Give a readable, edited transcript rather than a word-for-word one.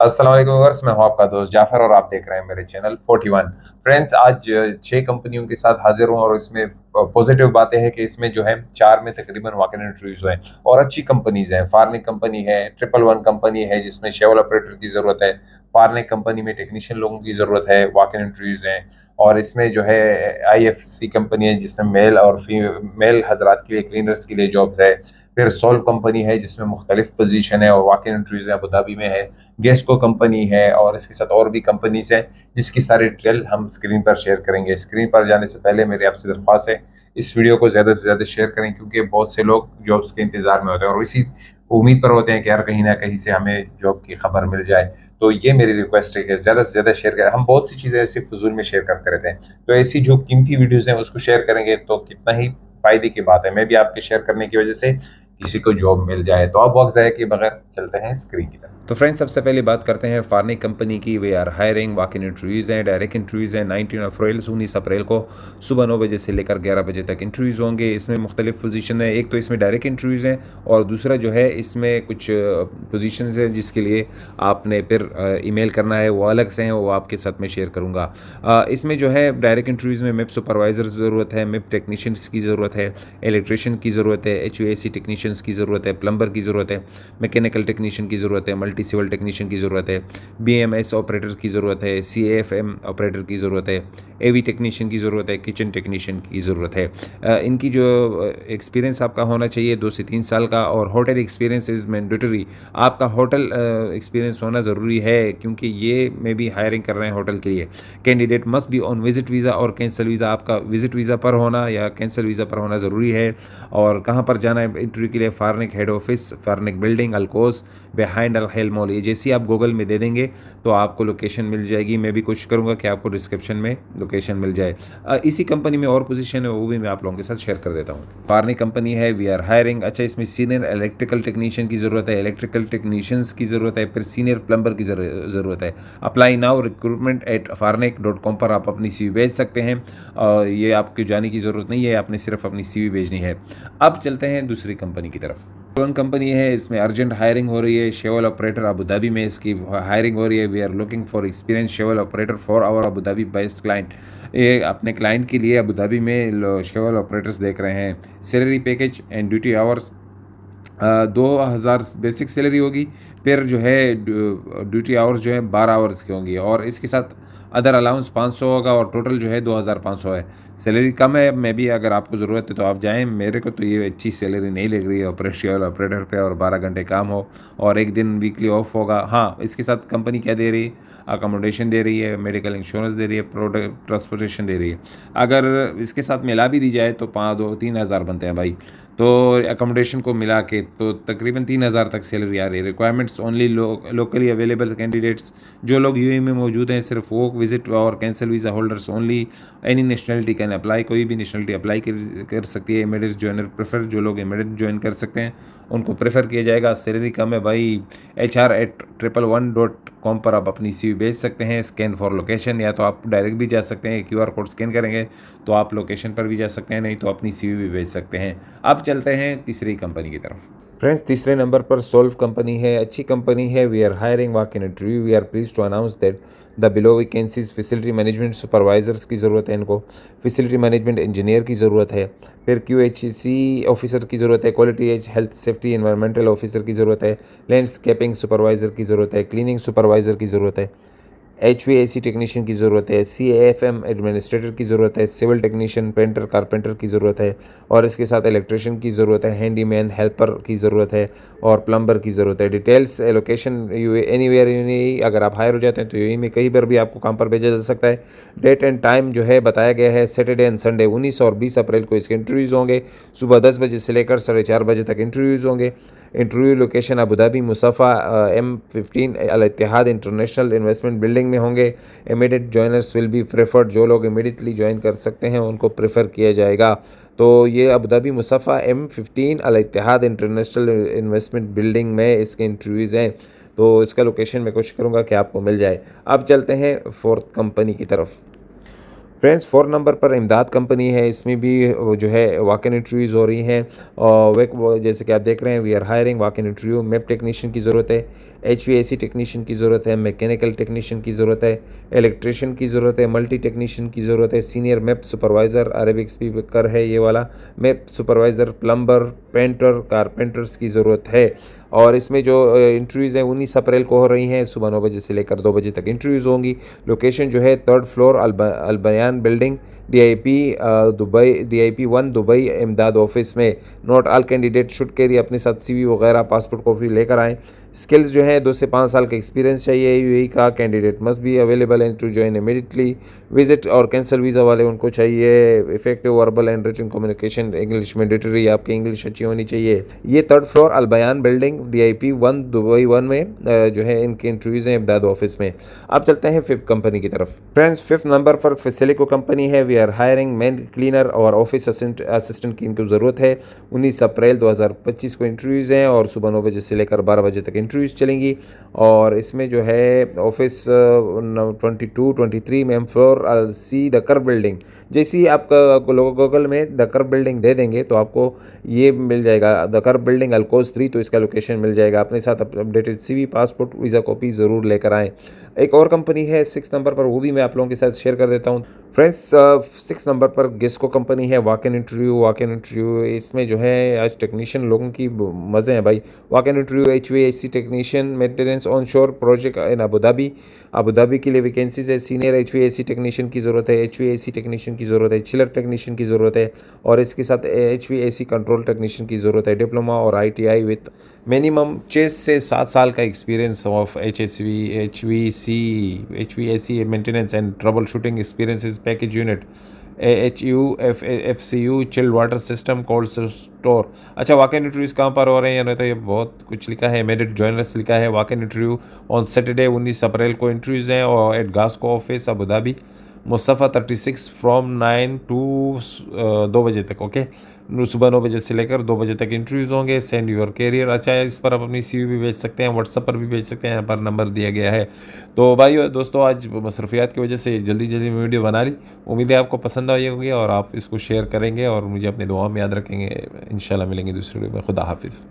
अस्सलाम वालेकुम व्यूअर्स, मैं हूं आपका दोस्त जाफर और आप देख रहे हैं मेरे चैनल 41। फ्रेंड्स, आज 6 कंपनियों के साथ हाजिर हूं और इसमें पॉजिटिव बातें हैं कि इसमें जो है 4 में तकरीबन वॉक-इन इंटरव्यूज हैं और अच्छी कंपनीज हैं। फार्निक कंपनी है, ट्रिपल वन कंपनी है जिसमें शेवल ऑपरेटर की ज़रूरत है। फार्निक कंपनी में टेक्नीशियन लोगों की ज़रूरत है, वॉक-इन इंटरव्यूज हैं। और इसमें जो है आईएफसी कंपनी है जिसमें मेल और फीमेल हजरात के लिए, क्लीनर्स के लिए जॉब्स है। फिर सोल्व कंपनी है जिसमें मुख्तलिफ पोजीशन है और वॉक-इन इंटरव्यूज हैं, अबू धाबी में है। गेस्को कंपनी है और इसके साथ और भी कंपनीज हैं जिसकी सारी डिटेल हम स्क्रीन पर शेयर करेंगे। स्क्रीन पर जाने से पहले मेरी आपसे दरख्वास्त है, इस वीडियो को ज़्यादा से ज़्यादा शेयर करें क्योंकि बहुत से लोग जॉब्स के इंतज़ार में होते हैं और इसी उम्मीद पर होते हैं कि यार कहीं ना कहीं से हमें जॉब की खबर मिल जाए। तो ये मेरी रिक्वेस्ट है कि ज़्यादा से ज़्यादा शेयर करें। हम बहुत सी चीज़ें ऐसी फजूल में शेयर करते रहते हैं, तो ऐसी जो कीमती वीडियोज़ हैं उसको शेयर करेंगे तो कितना ही फ़ायदे की बात है। मैं भी आपके शेयर करने की वजह से किसी को जॉब मिल जाए। तो अब वक्त ज़ाया किए बगैर चलते हैं स्क्रीन की तरफ। तो फ्रेंड्स, सबसे पहले बात करते हैं फार्निक कंपनी की। वे are hiring, walk in interviews हैं, डायरेक्ट इंटरव्यूज़ हैं। 19 अप्रैल को सुबह 9 बजे से लेकर 11 बजे तक इंटरव्यूज़ होंगे। इसमें मुख्तलिफ पोजीशन है। एक तो इसमें डायरेक्ट इंटरव्यूज़ हैं और दूसरा जो है इसमें कुछ पोजीशंस हैं जिसके लिए आपने फिर ईमेल करना है, वो अलग से हैं, वो आपके साथ में शेयर करूँगा। इसमें जो है डायरेक्ट इंटरव्यूज़ में मिप सुपरवाइज़र ज़रूरत है, मिप टेक्नीशियंस की ज़रूरत है, इलेक्ट्रिशियन की ज़रूरत है, एचवीएसी टेक्नीशियंस की ज़रूरत है, प्लम्बर की ज़रूरत है, मैकेनिकल टेक्नीशियन की ज़रूरत है, मल्टी सिविल टेक्नीशियन की ज़रूरत है, बीएमएस ऑपरेटर की ज़रूरत है, सीएएफएम ऑपरेटर की ज़रूरत है, एवी टेक्नीशियन की ज़रूरत है, किचन टेक्नीशियन की ज़रूरत है। इनकी जो एक्सपीरियंस आपका होना चाहिए 2 से 3 साल का, और होटल एक्सपीरियंस इज़ मैंडेटरी। आपका होटल एक्सपीरियंस होना ज़रूरी है क्योंकि ये में भी हायरिंग कर रहे हैं होटल के लिए। Candidate must be on visit visa और कैंसल वीज़ा। आपका विजिट वीज़ा पर होना या कैंसल वीज़ा पर होना ज़रूरी है। और कहाँ पर जाना है इंटरव्यू के लिए? Farnek head office, Farnek building, Al Quoz behind Al Khail mall. ये जैसे ही आप गूगल में दे देंगे तो आपको लोकेशन मिल जाएगी। मैं भी कोशिश करूँगा कि आपको डिस्क्रिप्शन में लोकेशन मिल जाए। इसी कंपनी में और पोजीशन है, वो भी मैं आप लोगों के साथ शेयर कर देता हूँ। फार्निक कंपनी है, वी आर हायरिंग। अच्छा, इसमें सीनियर इलेक्ट्रिकल टेक्नीशियन की ज़रूरत है, इलेक्ट्रिकल टेक्नीशियंस की ज़रूरत है, फिर सीनियर प्लम्बर की ज़रूरत है। Apply now recruitment at farnic.com पर आप अपनी CV भेज सकते हैं। ये आपकी जाने की ज़रूरत नहीं है, आपने सिर्फ अपनी CV भेजनी है। अब चलते हैं दूसरी कंपनी की तरफ। कौन कंपनी है, इसमें अर्जेंट हायरिंग हो रही है। शेवल ऑपरेटर अबू धाबी में इसकी हायरिंग हो रही है। We are looking for experience shovel operator for our Abu Dhabi based client. ये अपने क्लाइंट के लिए अबू धाबी में शेवल ऑपरेटर्स देख रहे हैं। Salary package and duty hours 2,000 basic salary होगी। फिर जो है ड्यूटी आवर्स जो है 12 आवर्स की होंगी और इसके साथ अदर अलाउंस 500 होगा और टोटल जो है 2,500 है। सैलरी कम है, मैं भी अगर आपको ज़रूरत है तो आप जाएं। मेरे को तो ये अच्छी सैलरी नहीं लग रही है ऑपरेटर पे, और 12 घंटे काम हो और एक दिन वीकली ऑफ होगा। हाँ, इसके साथ कंपनी क्या दे रही है? अकोमोडेशन दे रही है, मेडिकल इंश्योरेंस दे रही है, प्रोडक्ट ट्रांसपोर्टेशन दे रही है। अगर इसके साथ मिला भी दी जाए तो 5-2-3 हज़ार बनते हैं भाई। तो अकोमोडेशन को मिला के तो तकरीबन 3,000 तक सैलरी आ रही है। Requirements only locally available candidates, जो लोग यूएई में मौजूद हैं, सिर्फ वो विजिट और cancel visa holders only. Any nationality can apply, कोई भी नेशनलिटी अप्लाई कर सकती है। इमीडिएट ज्वाइनर प्रेफर, जो लोग इमीडिएट ज्वाइन कर सकते हैं उनको प्रेफर किया जाएगा। सैलरी कम है भाई। HR@111.com पर आप अपनी CV भेज सकते हैं। स्कैन फॉर लोकेशन, या तो आप डायरेक्ट भी जा सकते हैं, QR कोड स्कैन करेंगे तो आप लोकेशन पर भी जा सकते हैं, नहीं तो अपनी CV भी भेज सकते हैं। अब चलते हैं तीसरी कंपनी की तरफ। फ्रेंड्स, तीसरे नंबर पर सोल्व कंपनी है। अच्छी कंपनी है। We are hiring, walk in interview. We are please to announce that the below vacancies facility management supervisors की ज़रूरत है इनको, फैसिलिटी मैनेजमेंट इंजीनियर की ज़रूरत है, फिर QHC ऑफिसर की ज़रूरत है, quality as health safety environmental officer की ज़रूरत है, लैंडस्केपिंग सुपरवाइज़र की ज़रूरत है, क्लीनिंग सुपरवाइज़र की ज़रूरत है, HVAC टेक्नीशियन की ज़रूरत है, CAFM एडमिनिस्ट्रेटर की ज़रूरत है, सिविल टेक्नीशियन, पेंटर, कारपेंटर की ज़रूरत है, और इसके साथ इलेक्ट्रिशियन की ज़रूरत है, हैंडीमैन हेल्पर की ज़रूरत है, और प्लम्बर की ज़रूरत है। Details location anywhere UAE. अगर आप हायर हो जाते हैं तो यूएई में कहीं पर भी आपको काम पर भेजा जा सकता है। डेट एंड टाइम जो है बताया गया है, सैटरडे एंड संडे 19 और 20 अप्रैल को इसके इंटरव्यूज़ होंगे। सुबह 10 बजे से लेकर 4:30 बजे तक इंटरव्यूज़ होंगे। Interview location Abu Dhabi Mussafah M15 Al Etihad international investment building में होंगे। Immediate joiners will be preferred, जो लोग इमीडिएटली ज्वाइन कर सकते हैं उनको प्रेफर किया जाएगा। तो ये Abu Dhabi Mussafah M15 Al Etihad international investment building में इसके इंटरव्यूज़ हैं। तो इसका लोकेशन मैं कोशिश करूँगा कि आपको मिल जाए। अब चलते हैं फोर्थ कंपनी की तरफ। फ्रेंड्स, 4 नंबर पर इमदाद कंपनी है। इसमें भी जो है वॉक इन इंटरव्यूज़ हो रही हैं और जैसे कि आप देख रहे हैं, we are hiring, walk in interview. Map technician की ज़रूरत है, HVAC टेक्नीशियन की ज़रूरत है, मैकेनिकल टेक्नीशियन की ज़रूरत है, इलेक्ट्रिशियन की ज़रूरत है, मल्टी टेक्नीशियन की ज़रूरत है, senior map supervisor Arabic speaker है ये वाला, map supervisor, plumber, painter, carpenters की ज़रूरत है। और इसमें जो इंटरव्यूज़ हैं 19 अप्रैल को हो रही हैं, सुबह 9 बजे से लेकर 2 बजे तक इंटरव्यूज़ होंगी। लोकेशन जो है 3rd floor Al Bayan building, DIP Dubai, DIP 1 Dubai Emdad office में। Note all candidate should carry अपने साथ CV वगैरह पासपोर्ट कॉपी लेकर आएँ। स्किल्स जो है 2 से 5 साल का एक्सपीरियंस चाहिए UAE का। Candidate must be available and to join immediately. Visit और कैंसिल वीज़ा वाले उनको चाहिए। Effective verbal and written communication English mandatory, आपकी इंग्लिश अच्छी होनी चाहिए। ये 3rd floor Al Bayan building DIP 1 Dubai 1 में जो है इनके इंटरव्यूज़ हैं इमदाद ऑफिस में। अब चलते हैं 5th कंपनी की तरफ। फ्रेंड्स 5th नंबर पर फिसिलिको कंपनी है। We are hiring man cleaner और ऑफिस असिस्टेंट की इनको ज़रूरत है। 19 अप्रैल 2025 को इंटरव्यूज़ हैं और सुबह 9 बजे से लेकर 12 बजे तक इंटरव्यूज़ चलेंगी। और इसमें जो है ऑफिस 22 23 मेम फ्लोर C दकर बिल्डिंग। जैसे ही आप गूगल में दकर बिल्डिंग दे देंगे तो आपको ये मिल जाएगा, दकर बिल्डिंग अल्कोज 3, तो इसका लोकेशन मिल जाएगा। अपने साथ updated CV, passport, visa copy ज़रूर लेकर आएँ। एक और कंपनी है 6 नंबर पर, वो भी मैं आप लोगों के साथ शेयर कर देता हूँ। फ्रेंड्स 6 नंबर पर गेस्को कंपनी है। वॉक इन इंटरव्यू इसमें जो है आज टेक्नीशियन लोगों की मज़े हैं भाई। Walk in interview HVAC technician maintenance on शोर प्रोजेक्ट इन अबू धाबी के लिए वैकेंसीज है। सीनियर HVAC टेक्नीशियन की ज़रूरत है, HVAC टेक्नीशियन की ज़रूरत है, चिलर टेक्नीशियन की ज़रूरत है और इसके साथ HVAC कंट्रोल टेक्नीशियन की ज़रूरत है। डिप्लोमा और ITI विथ मिनिमम 6 से 7 साल का experience of HVAC maintenance and trouble shooting experience package unit AHU FCU chilled water system cold store. अच्छा, वाक इन इंटरव्यूज़ कहाँ पर हो रहे हैं? तो ये बहुत कुछ लिखा है, इमीडिएट जॉइनर्स लिखा है। Walk in interview on Saturday 19 अप्रैल को इंटरव्यूज़ हैं और एट गास्को office Abu Dhabi, Mussafah 36 from 9 to 2 बजे तक। ओके, सुबह 9 बजे से लेकर 2 बजे तक इंटरव्यूज़ होंगे। Send your career. अच्छा है, इस पर आप अपनी CV भी भेज सकते हैं, व्हाट्सएप पर भी भेज सकते हैं, यहाँ पर नंबर दिया गया है। तो भाई दोस्तों, आज मसरूफियात की वजह से जल्दी जल्दी में वीडियो बना ली। उम्मीद है आपको पसंद आई होगी और आप इसको शेयर करेंगे और मुझे अपने दुआ में याद रखेंगे। इंशाल्लाह मिलेंगे दूसरी वीडियो में। खुदा हाफिज़।